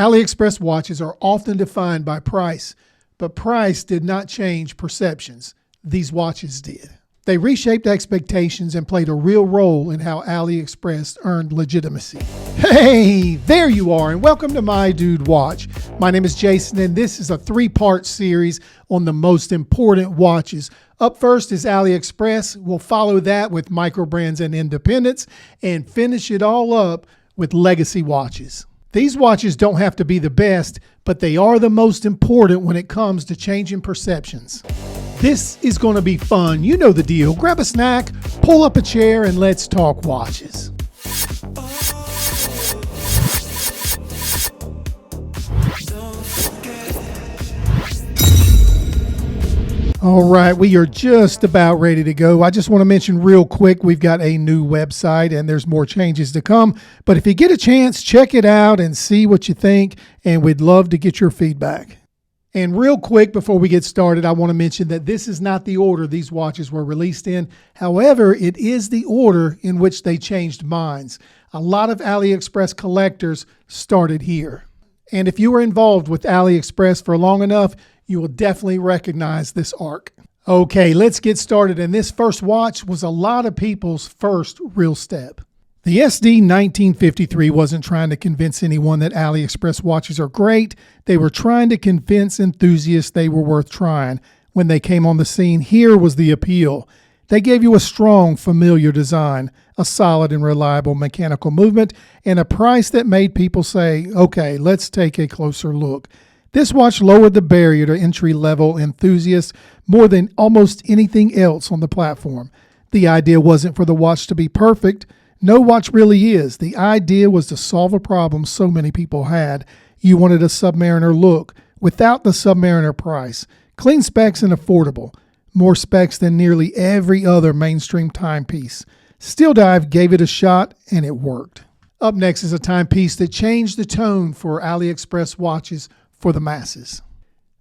AliExpress watches are often defined by price, but price did not change perceptions. These watches did. They reshaped expectations and played a real role in how AliExpress earned legitimacy. Hey, there you are, and welcome to My Dude Watch. My name is Jason, and this is a three-part series on the most important watches. Up first is AliExpress. We'll follow that with microbrands and independents, and finish it all up with legacy watches. These watches don't have to be the best, but they are the most important when it comes to changing perceptions. This is going to be fun. You know the deal. Grab a snack, pull up a chair, and let's talk watches. All right, we are just about ready to go. I just want to mention real quick, we've got a new website and there's more changes to come. But if you get a chance, check it out and see what you think, and we'd love to get your feedback. And real quick, before we get started, I want to mention that this is not the order these watches were released in. However, it is the order in which they changed minds. A lot of AliExpress collectors started here. And if you were involved with AliExpress for long enough, you will definitely recognize this arc. Okay, let's get started. And this first watch was a lot of people's first real step. The SD 1953 wasn't trying to convince anyone that AliExpress watches are great. They were trying to convince enthusiasts they were worth trying. When they came on the scene, here was the appeal. They gave you a strong, familiar design, a solid and reliable mechanical movement, and a price that made people say, okay, let's take a closer look. This watch lowered the barrier to entry-level enthusiasts more than almost anything else on the platform. The idea wasn't for the watch to be perfect. No watch really is. The idea was to solve a problem so many people had. You wanted a Submariner look without the Submariner price. Clean specs and affordable. More specs than nearly every other mainstream timepiece. Steel Dive gave it a shot, and it worked. Up next is a timepiece that changed the tone for AliExpress watches for the masses.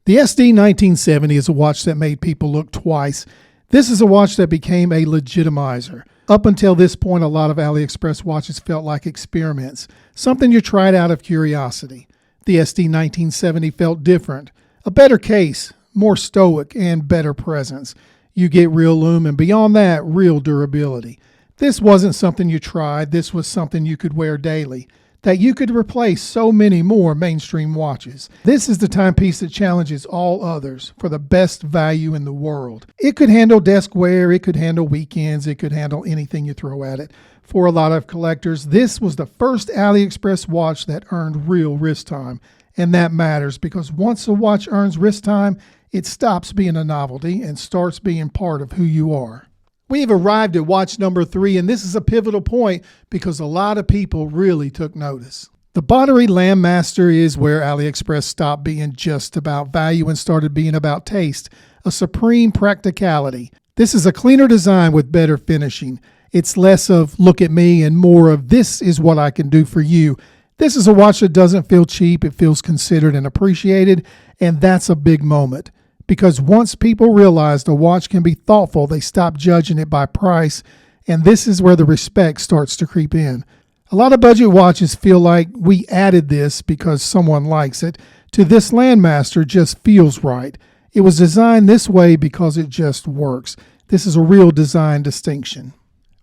The SD 1970 is a watch that made people look twice. This is a watch that became a legitimizer. Up until this point, a lot of AliExpress watches felt like experiments, something you tried out of curiosity. The SD 1970 felt different, a better case, more stoic, and better presence. You get real lume, and beyond that, real durability. This wasn't something you tried, this was something you could wear daily, that you could replace so many more mainstream watches. This is the timepiece that challenges all others for the best value in the world. It could handle desk wear, it could handle weekends, it could handle anything you throw at it. For a lot of collectors, this was the first AliExpress watch that earned real wrist time. And that matters because once a watch earns wrist time, it stops being a novelty and starts being part of who you are. We've arrived at watch number 3, and this is a pivotal point because a lot of people really took notice. The Bottery Landmaster is where AliExpress stopped being just about value and started being about taste, a supreme practicality. This is a cleaner design with better finishing. It's less of look at me and more of this is what I can do for you. This is a watch that doesn't feel cheap, it feels considered and appreciated, and that's a big moment. Because once people realized a watch can be thoughtful, they stopped judging it by price, and this is where the respect starts to creep in. A lot of budget watches feel like we added this because someone likes it. To this Landmaster just feels right. It was designed this way because it just works. This is a real design distinction.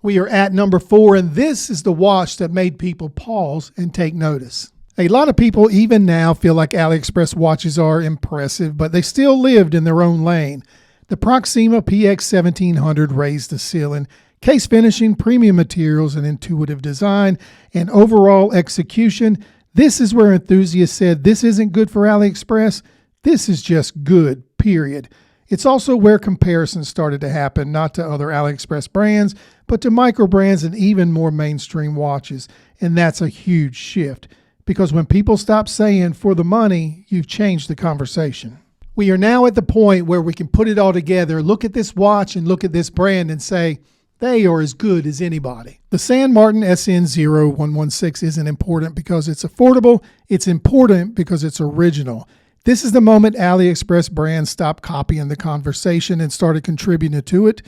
We are at number 4, and this is the watch that made people pause and take notice. A lot of people even now feel like AliExpress watches are impressive, but they still lived in their own lane. The Proxima PX 1700 raised the ceiling. Case finishing, premium materials, and intuitive design, and overall execution. This is where enthusiasts said this isn't good for AliExpress. This is just good, period. It's also where comparisons started to happen, not to other AliExpress brands, but to microbrands and even more mainstream watches. And that's a huge shift. Because when people stop saying, for the money, you've changed the conversation. We are now at the point where we can put it all together, look at this watch and look at this brand and say, they are as good as anybody. The San Martin SN0116 isn't important because it's affordable. It's important because it's original. This is the moment AliExpress brands stopped copying the conversation and started contributing to it.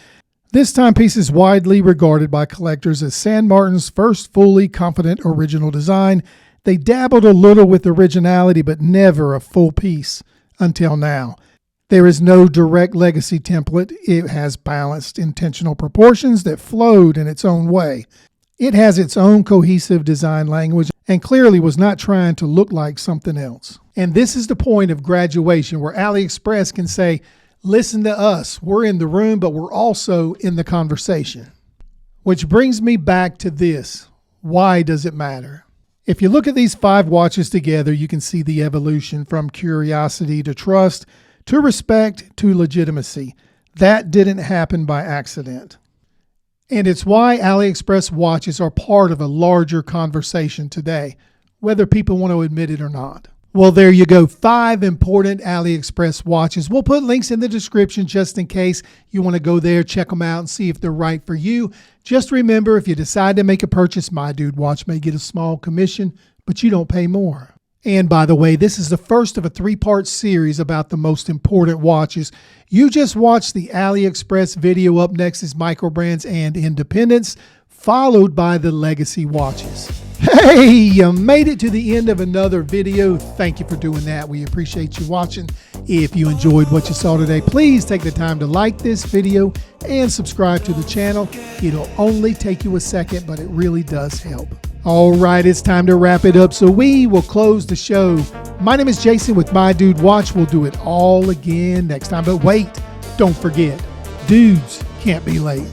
This timepiece is widely regarded by collectors as San Martin's first fully confident original design They dabbled a little with originality, but never a full piece until now. There is no direct legacy template. It has balanced, intentional proportions that flowed in its own way. It has its own cohesive design language and clearly was not trying to look like something else. And this is the point of graduation where Aliexpress can say, listen to us. We're in the room, but we're also in the conversation. Which brings me back to this. Why does it matter? If you look at these 5 watches together, you can see the evolution from curiosity to trust, to respect, to legitimacy. That didn't happen by accident. And it's why Aliexpress watches are part of a larger conversation today, whether people want to admit it or not. Well, there you go. 5 important Aliexpress watches. We'll put links in the description just in case you want to go there, check them out, and see if they're right for you. Just remember, if you decide to make a purchase, mydudewatch may get a small commission, but you don't pay more. And by the way, this is the first of a 3-part series about the most important watches. You just watched the Aliexpress video. Up next is Microbrands and Independence, followed by the Legacy watches. Hey, you made it to the end of another video. Thank you for doing that. We appreciate you watching. If you enjoyed what you saw today, please take the time to like this video and subscribe to the channel. It'll only take you a second, but it really does help. All right, it's time to wrap it up, so we will close the show. My name is Jason with mydudewatch. We'll do it all again next time, but wait, don't forget, dudes can't be late.